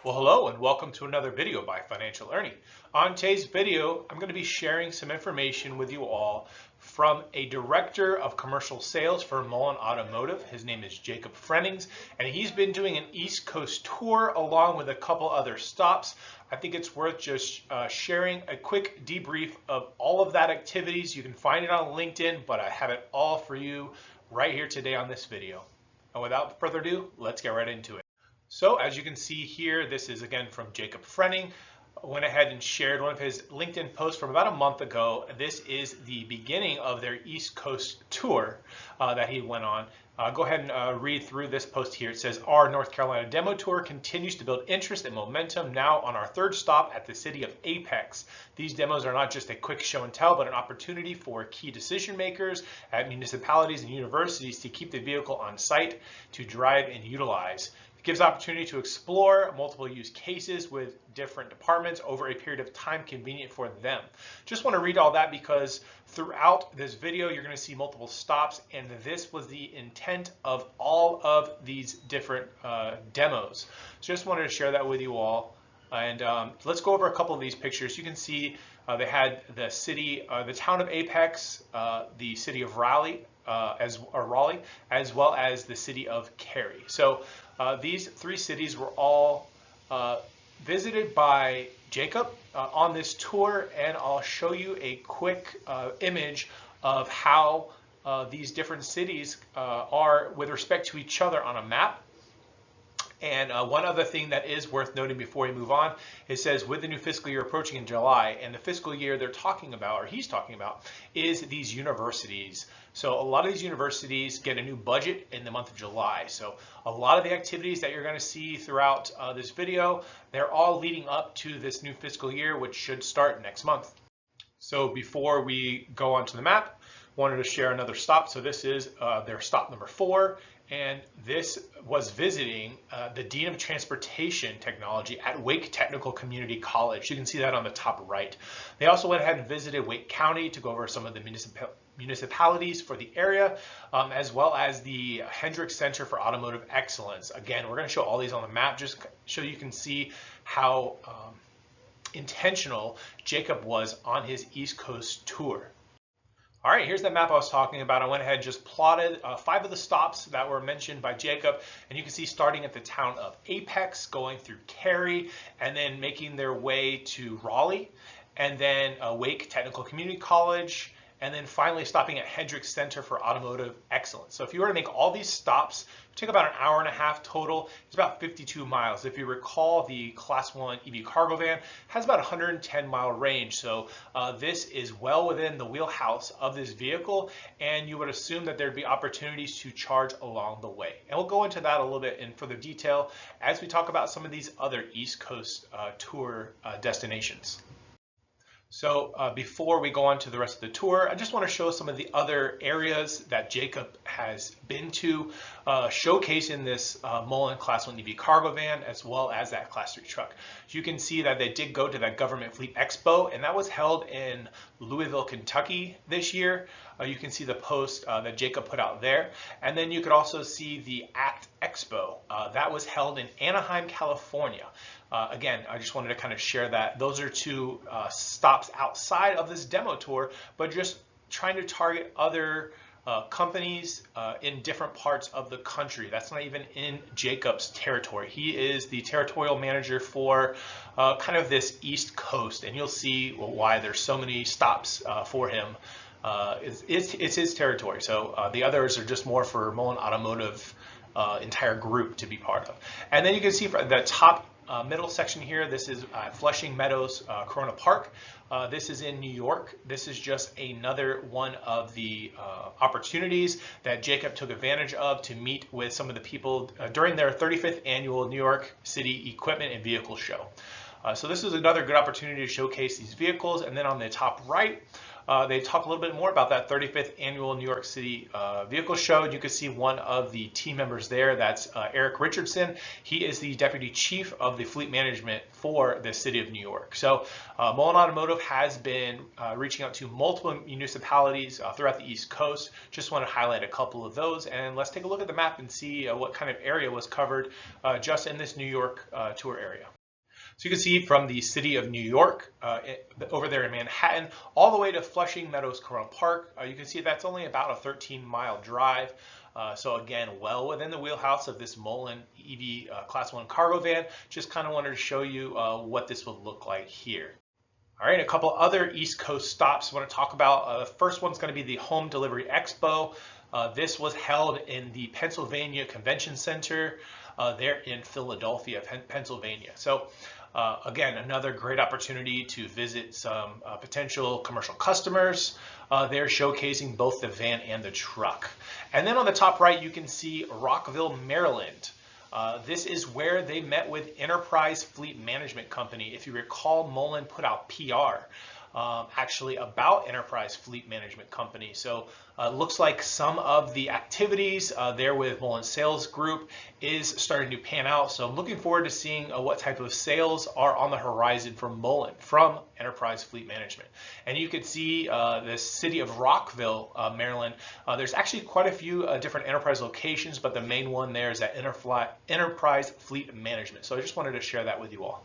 Well, hello and welcome to another video by Financial Ernie. On today's video, I'm going to be sharing some information with you all from a director of commercial sales for Mullen Automotive. His name is Jacob Frenning, and he's been doing an East Coast tour along with a couple other stops. I think it's worth just sharing a quick debrief of all of that activities. You can find it on LinkedIn, but I have it all for you right here today on this video. And without further ado, let's get right into it. So as you can see here, this is again from Jacob Frenning. Went ahead and shared one of his LinkedIn posts from about a month ago. This is the beginning of their East Coast tour that he went on. Go ahead and read through this post here. It says, our North Carolina demo tour continues to build interest and momentum now on our third stop at the city of Apex. These demos are not just a quick show and tell, but an opportunity for key decision makers at municipalities and universities to keep the vehicle on site to drive and utilize. Gives opportunity to explore multiple use cases with different departments over a period of time convenient for them. Just want to read all that because throughout this video you're going to see multiple stops, and this was the intent of all of these different demos. So just wanted to share that with you all. And let's go over a couple of these pictures. You can see they had the city, the town of Apex, the city of Raleigh, Raleigh, as well as the city of Cary. So these three cities were all visited by Jacob on this tour, and I'll show you a quick image of how these different cities are with respect to each other on a map. And one other thing that is worth noting before we move on, it says with the new fiscal year approaching in July, and the fiscal year they're talking about, or he's talking about, is these universities. So a lot of these universities get a new budget in the month of July. So a lot of the activities that you're going to see throughout this video, they're all leading up to this new fiscal year, which should start next month. So before we go on to the map, wanted to share another stop. So this is their stop number 4. And this was visiting the Dean of Transportation Technology at Wake Technical Community College. You can see that on the top right. They also went ahead and visited Wake County to go over some of the municipalities for the area, as well as the Hendricks Center for Automotive Excellence. Again, we're going to show all these on the map just so you can see how intentional Jacob was on his East Coast tour. All right, here's the map I was talking about. I went ahead and just plotted 5 of the stops that were mentioned by Jacob, and you can see starting at the town of Apex, going through Cary, and then making their way to Raleigh, and then Wake Technical Community College, and then finally stopping at Hendricks Center for Automotive Excellence. So if you were to make all these stops, it would take about an hour and a half total. It's about 52 miles. If you recall, the Class 1 EV cargo van has about 110-mile range. So this is well within the wheelhouse of this vehicle, and you would assume that there'd be opportunities to charge along the way. And we'll go into that a little bit in further detail as we talk about some of these other East Coast tour destinations. So before we go on to the rest of the tour, I just want to show some of the other areas that Jacob has been to, showcasing this Mullen Class 1 EV cargo van, as well as that Class 3 truck. You can see that they did go to that Government Fleet Expo, and that was held in Louisville, Kentucky this year. You can see the post that Jacob put out there. And then you could also see the ACT Expo. That was held in Anaheim, California. Again, I just wanted to kind of share that. Those are 2 stops outside of this demo tour, but just trying to target other companies in different parts of the country. That's not even in Jacob's territory. He is the territorial manager for kind of this East Coast, and you'll see why there's so many stops for him. It's his territory. So the others are just more for Mullen Automotive entire group to be part of. And then you can see for the top middle section here, this is Flushing Meadows Corona Park. This is in New York. This is just another one of the opportunities that Jacob took advantage of to meet with some of the people during their 35th annual New York City Equipment and Vehicle Show. So this is another good opportunity to showcase these vehicles. And then on the top right, they talk a little bit more about that 35th annual New York City Vehicle Show. You can see one of the team members there. That's Eric Richardson. He is the Deputy Chief of the Fleet Management for the City of New York. So Mullen Automotive has been reaching out to multiple municipalities throughout the East Coast. Just want to highlight a couple of those, and let's take a look at the map and see what kind of area was covered just in this New York tour area. So you can see from the City of New York over there in Manhattan all the way to Flushing Meadows Corona Park. You can see that's only about a 13-mile drive. So again, well within the wheelhouse of this Mullen EV Class 1 cargo van. Just kind of wanted to show you what this would look like here. All right, a couple other East Coast stops I want to talk about. The first one's going to be the Home Delivery Expo. This was held in the Pennsylvania Convention Center there in Philadelphia, Pennsylvania. So again, another great opportunity to visit some potential commercial customers. They're showcasing both the van and the truck. And then on the top right, you can see Rockville, Maryland. This is where they met with Enterprise Fleet Management Company. If you recall, Mullen put out PR actually about Enterprise Fleet Management Company. So looks like some of the activities there with Mullen Sales Group is starting to pan out. So I'm looking forward to seeing what type of sales are on the horizon from Mullen, from Enterprise Fleet Management. And you can see the city of Rockville, Maryland. There's actually quite a few different Enterprise locations, but the main one there is at Enterprise Fleet Management. So I just wanted to share that with you all.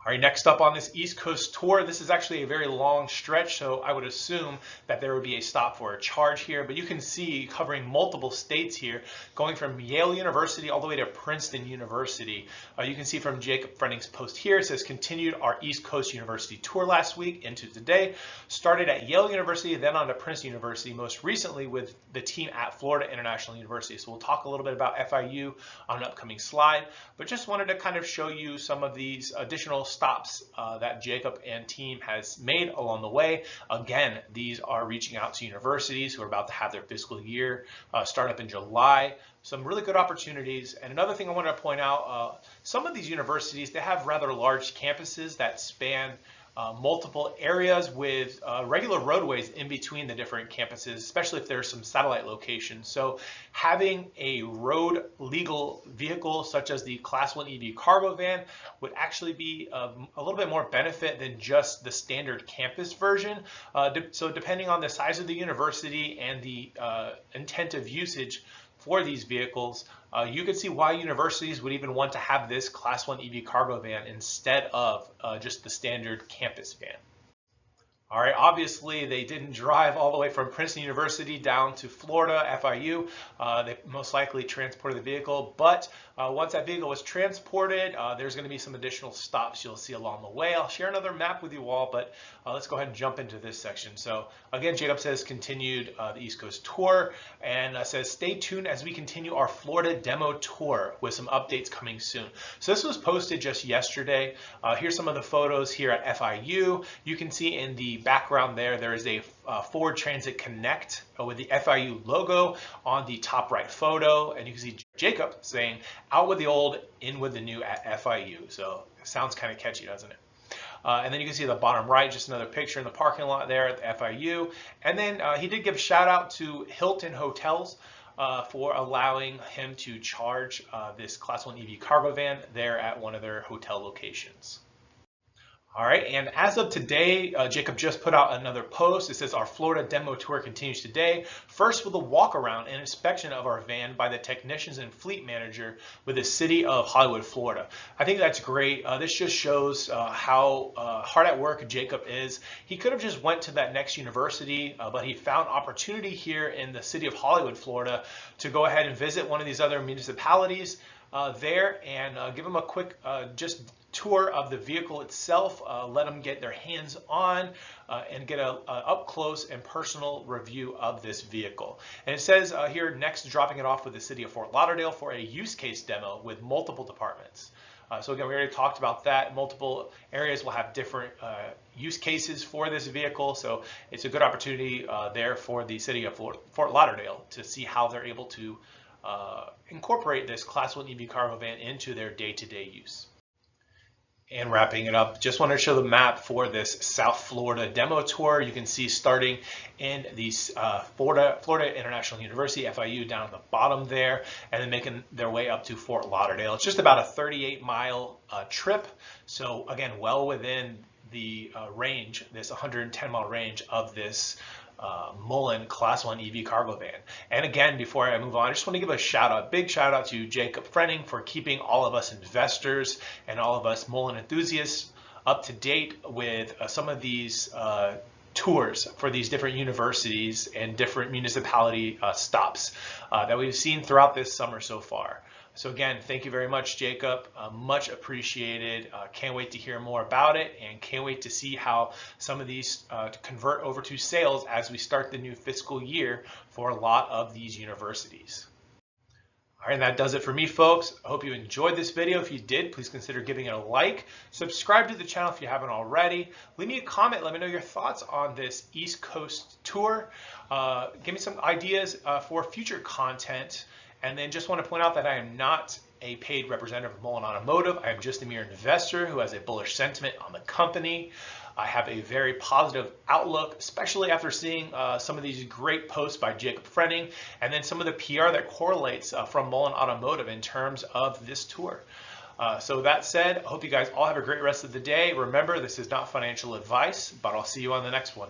All right, next up on this East Coast tour, this is actually a very long stretch, so I would assume that there would be a stop for a charge here, but you can see covering multiple states here, going from Yale University all the way to Princeton University. You can see from Jacob Frenning's post here, it says continued our East Coast University tour last week into today. Started at Yale University, then on to Princeton University, most recently with the team at Florida International University. So we'll talk a little bit about FIU on an upcoming slide, but just wanted to kind of show you some of these additional stops that Jacob and team has made along the way. Again, these are reaching out to universities who are about to have their fiscal year start up in July. Some really good opportunities. And another thing I wanted to point out, some of these universities, they have rather large campuses that span multiple areas with regular roadways in between the different campuses, especially if there's some satellite locations. So having a road legal vehicle such as the Class 1 EV cargo van would actually be a little bit more benefit than just the standard campus version. So depending on the size of the university and the intent of usage for these vehicles, you can see why universities would even want to have this Class 1 EV cargo van instead of just the standard campus van. All right, obviously they didn't drive all the way from Princeton University down to Florida, FIU. They most likely transported the vehicle, but once that vehicle was transported, there's going to be some additional stops you'll see along the way. I'll share another map with you all, but let's go ahead and jump into this section. So again, Jacob says continued the East Coast tour, and says stay tuned as we continue our Florida demo tour with some updates coming soon. So this was posted just yesterday. Here's some of the photos here at FIU. You can see in the background there is a Ford Transit Connect with the FIU logo on the top right photo, and you can see Jacob saying out with the old, in with the new at FIU. So it sounds kind of catchy, doesn't it? And then you can see the bottom right, just another picture in the parking lot there at the FIU. And then he did give a shout out to Hilton Hotels for allowing him to charge this Class 1 EV cargo van there at one of their hotel locations. All right, and as of today, Jacob just put out another post. It says our Florida demo tour continues today. First with a walk around and inspection of our van by the technicians and fleet manager with the city of Hollywood, Florida. I think that's great. This just shows how hard at work Jacob is. He could have just went to that next university, but he found opportunity here in the city of Hollywood, Florida, to go ahead and visit one of these other municipalities there and give them a quick just tour of the vehicle itself, let them get their hands on and get a up close and personal review of this vehicle. And it says here next dropping it off with the city of Fort Lauderdale for a use case demo with multiple departments. So again, we already talked about that. Multiple areas will have different use cases for this vehicle. So it's a good opportunity there for the city of Fort Lauderdale to see how they're able to incorporate this Class 1 EV cargo van into their day-to-day use. And wrapping it up, just wanted to show the map for this South Florida demo tour. You can see starting in the Florida International University, FIU, down at the bottom there, and then making their way up to Fort Lauderdale. It's just about a 38-mile trip. So again, well within the range, this 110-mile range of this Mullen Class 1 EV cargo van. And again, before I move on, I just want to give a shout out, big shout out to Jacob Frenning for keeping all of us investors and all of us Mullen enthusiasts up to date with some of these tours for these different universities and different municipality stops that we've seen throughout this summer so far. So again, thank you very much, Jacob. Much appreciated. Can't wait to hear more about it, and can't wait to see how some of these convert over to sales as we start the new fiscal year for a lot of these universities. All right, and that does it for me, folks. I hope you enjoyed this video. If you did, please consider giving it a like. Subscribe to the channel if you haven't already. Leave me a comment. Let me know your thoughts on this East Coast tour. Give me some ideas for future content. And then just want to point out that I am not a paid representative of Mullen Automotive. I am just a mere investor who has a bullish sentiment on the company. I have a very positive outlook, especially after seeing some of these great posts by Jacob Frenning, and then some of the PR that correlates from Mullen Automotive in terms of this tour. So that said, I hope you guys all have a great rest of the day. Remember, this is not financial advice, but I'll see you on the next one.